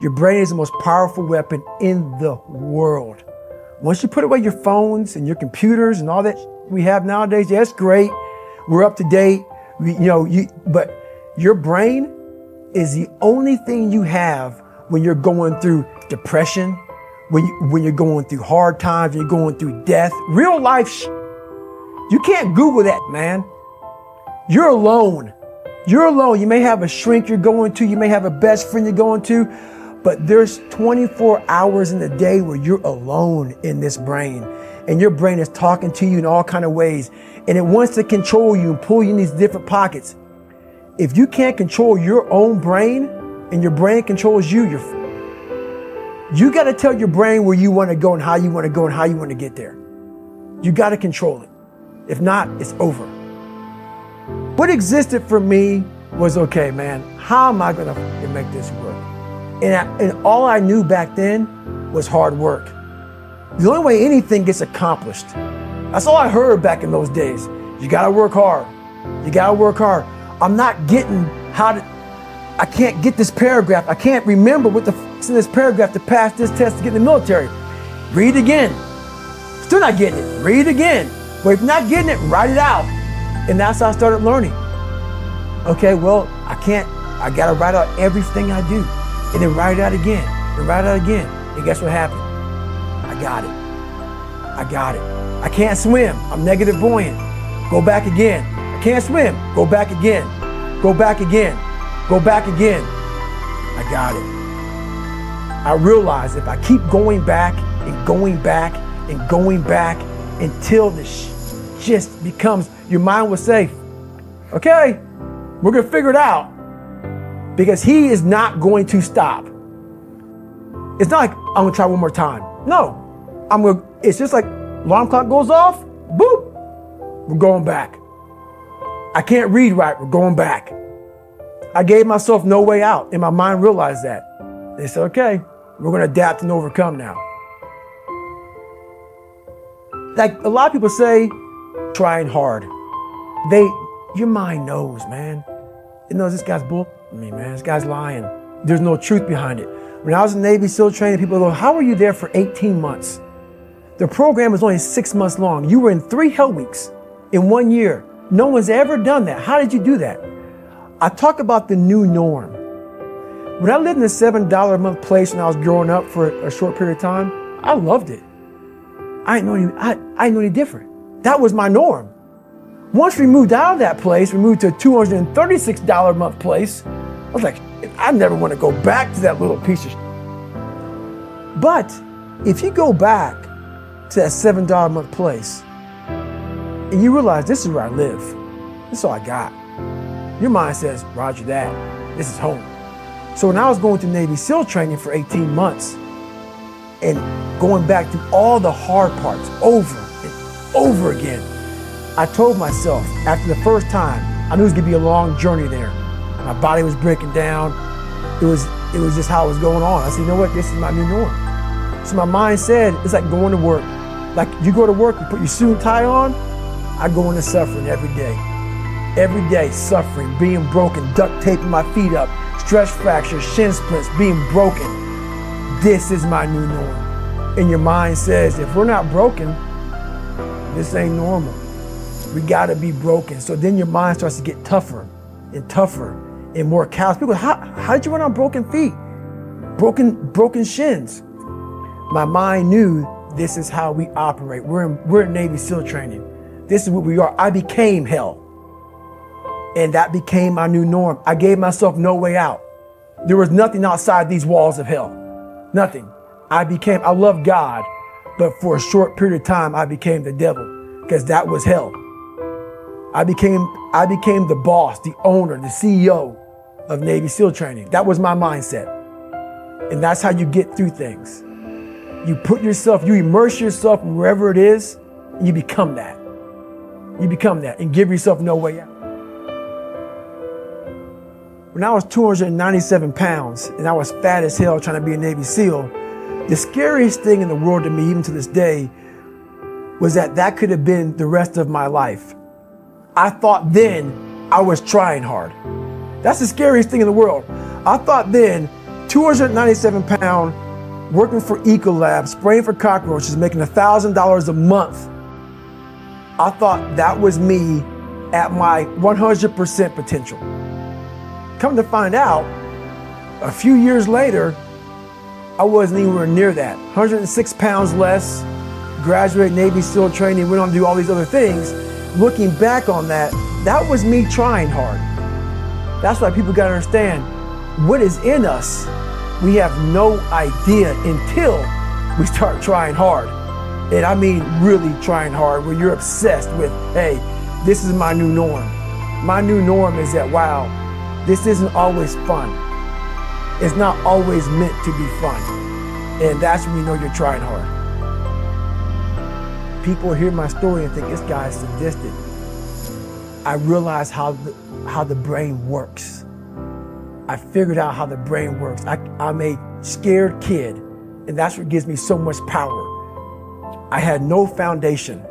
Your brain is the most powerful weapon in the world. Once you put away your phones and your computers and all that we have nowadays, yeah, it's great. We're up to date. But your brain is the only thing you have when you're going through depression, when you're going through hard times, when you're going through death, real life. You can't Google that, man. You're alone. You're alone. You may have a shrink you're going to. You may have a best friend you're going to. But there's 24 hours in the day where you're alone in this brain. And your brain is talking to you in all kinds of ways. And it wants to control you and pull you in these different pockets. If you can't control your own brain and your brain controls you, you got to tell your brain where you want to go and how you want to go and how you want to get there. You got to control it. If not, it's over. What existed for me was, okay, man, how am I going to make this work? And all I knew back then was hard work. The only way anything gets accomplished. That's all I heard back in those days. You got to work hard. You got to work hard. I'm not getting I can't get this paragraph. I can't remember what the f***'s in this paragraph to pass this test to get in the military. Read it again. Still not getting it. Read it again. But if you're not getting it, write it out. And that's how I started learning. Okay, well, I got to write out everything I do. And then write it out again. And write it out again. And guess what happened? I got it. I can't swim. I'm negative buoyant. Go back again. I can't swim. Go back again. Go back again. Go back again. I got it. I realized if I keep going back and going back and going back until this just becomes, your mind will say, okay, we're going to figure it out. Because he is not going to stop. It's not like I'm going to try one more time. No. It's just like alarm clock goes off, boop, we're going back. I can't read right, we're going back. I gave myself no way out, and my mind realized that. They said, okay, we're going to adapt and overcome now. Like a lot of people say, trying hard. Your mind knows, man. It knows this guy's bull. Man, this guy's lying. There's no truth behind it. When I was in Navy SEAL training, people go, how were you there for 18 months? The program was only 6 months long. You were in 3 hell weeks in 1 year. No one's ever done that. How did you do that? I talk about the new norm. When I lived in a $7 a month place when I was growing up for a short period of time, I loved it. I didn't know any different. That was my norm. Once we moved out of that place, we moved to a $236 a month place. I was like, I never want to go back to that little piece of shit. But if you go back to that $7 a month place and you realize this is where I live, this is all I got. Your mind says, Roger that, this is home. So when I was going through Navy SEAL training for 18 months and going back through all the hard parts over and over again, I told myself after the first time, I knew it was gonna be a long journey there. My body was breaking down. It was just how it was going on. I said, you know what, this is my new norm. So my mind said, it's like going to work. Like you go to work, you put your suit and tie on, I go into suffering every day. Every day, suffering, being broken, duct taping my feet up, stress fractures, shin splints, being broken. This is my new norm. And your mind says, if we're not broken, this ain't normal. We gotta be broken. So then your mind starts to get tougher and tougher and more callous. People go, how did you run on broken feet? Broken shins. My mind knew this is how we operate. We're in Navy SEAL training. This is what we are. I became hell. And that became my new norm. I gave myself no way out. There was nothing outside these walls of hell. Nothing. I love God, but for a short period of time, I became the devil because that was hell. I became the boss, the owner, the CEO of Navy SEAL training. That was my mindset. And that's how you get through things. You immerse yourself in wherever it is, and you become that. You become that and give yourself no way out. When I was 297 pounds and I was fat as hell trying to be a Navy SEAL, the scariest thing in the world to me, even to this day, was that could have been the rest of my life. I thought then I was trying hard. That's the scariest thing in the world. I thought then 297 pound, working for Ecolab, spraying for cockroaches, making $1,000 a month. I thought that was me at my 100% potential. Come to find out, a few years later, I wasn't anywhere near that. 106 pounds less, graduated Navy SEAL training, went on to do all these other things. Looking back on that, that was me trying hard. That's why people gotta understand, what is in us, we have no idea until we start trying hard. And I mean really trying hard, where you're obsessed with, hey, this is my new norm. My new norm is that, wow, this isn't always fun. It's not always meant to be fun. And that's when you know you're trying hard. People hear my story and think this guy is sadistic. I realized how the brain works. I figured out how the brain works. I'm a scared kid, and that's what gives me so much power. I had no foundation,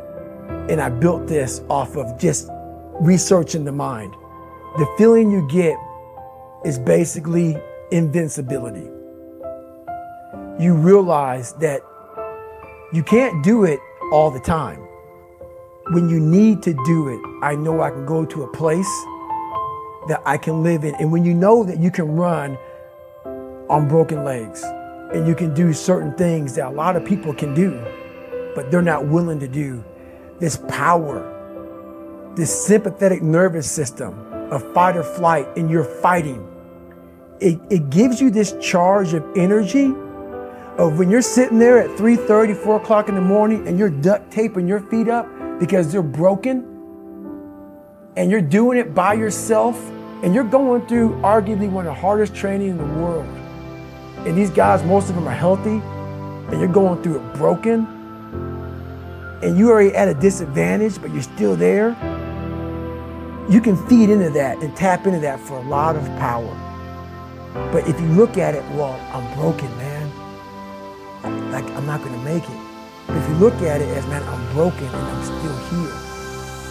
and I built this off of just researching the mind. The feeling you get is basically invincibility. You realize that you can't do it all the time. When you need to do it, I know I can go to a place that I can live in. And when you know that you can run on broken legs and you can do certain things that a lot of people can do, but they're not willing to do, this power, this sympathetic nervous system of fight or flight, and you're fighting, it gives you this charge of energy of when you're sitting there at 3:30, 4 o'clock in the morning and you're duct taping your feet up because they're broken, and you're doing it by yourself, and you're going through arguably one of the hardest training in the world. And these guys, most of them are healthy, and you're going through it broken, and you're already at a disadvantage, but you're still there. You can feed into that and tap into that for a lot of power. But if you look at it, well, I'm broken, man. I'm not gonna make it. But if you look at it as, man, I'm broken and I'm still here.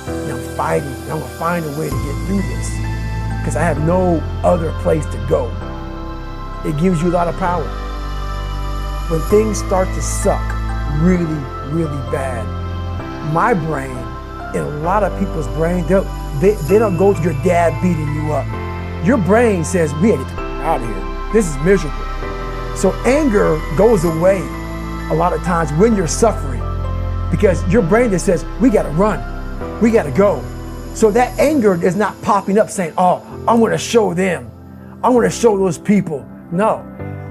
And I'm fighting, and I'm gonna find a way to get through this because I have no other place to go. It gives you a lot of power. When things start to suck really, really bad, my brain and a lot of people's brain, they don't go to your dad beating you up. Your brain says, we gotta get out of here. This is miserable. So anger goes away a lot of times when you're suffering because your brain just says, we gotta run, we gotta go. So that anger is not popping up saying, oh, I'm gonna show them, I'm gonna show those people. No,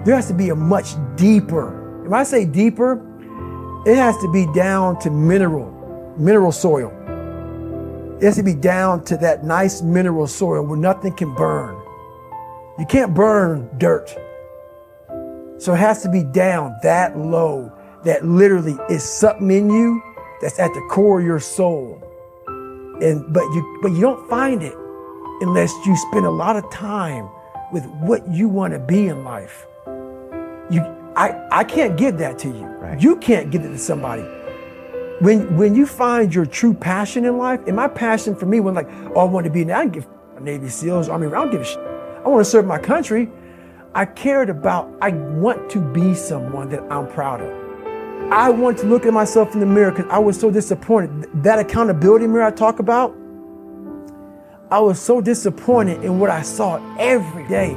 there has to be a much deeper, when I say deeper, it has to be down to mineral soil. It has to be down to that nice mineral soil where nothing can burn. You can't burn dirt. So it has to be down that low, that literally is something in you that's at the core of your soul. But you don't find it unless you spend a lot of time with what you want to be in life. I can't give that to you. Right. You can't give it to somebody. When you find your true passion in life, and my passion for me was like, oh, I want to be, I don't give Navy SEALs, Army, I don't give a shit. I want to serve my country. I want to be someone that I'm proud of. I want to look at myself in the mirror because I was so disappointed. That accountability mirror I talk about, I was so disappointed in what I saw every day.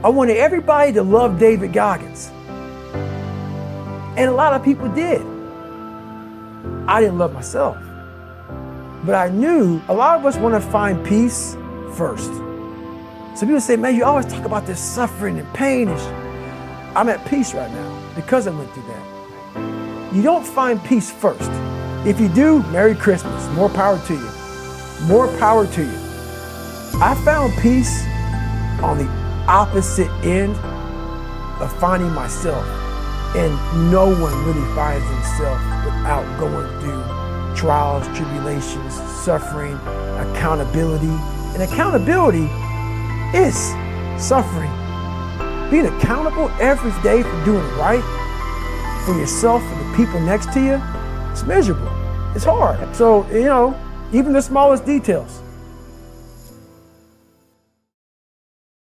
I wanted everybody to love David Goggins. And a lot of people did. I didn't love myself. But I knew a lot of us want to find peace first. So people say, man, you always talk about this suffering and pain. I'm at peace right now because I went through that. You don't find peace first. If you do, Merry Christmas. More power to you. More power to you. I found peace on the opposite end of finding myself. And no one really finds himself without going through trials, tribulations, suffering, accountability. And accountability is suffering. Being accountable every day for doing right for yourself and the people next to you, it's miserable. It's hard. So, even the smallest details.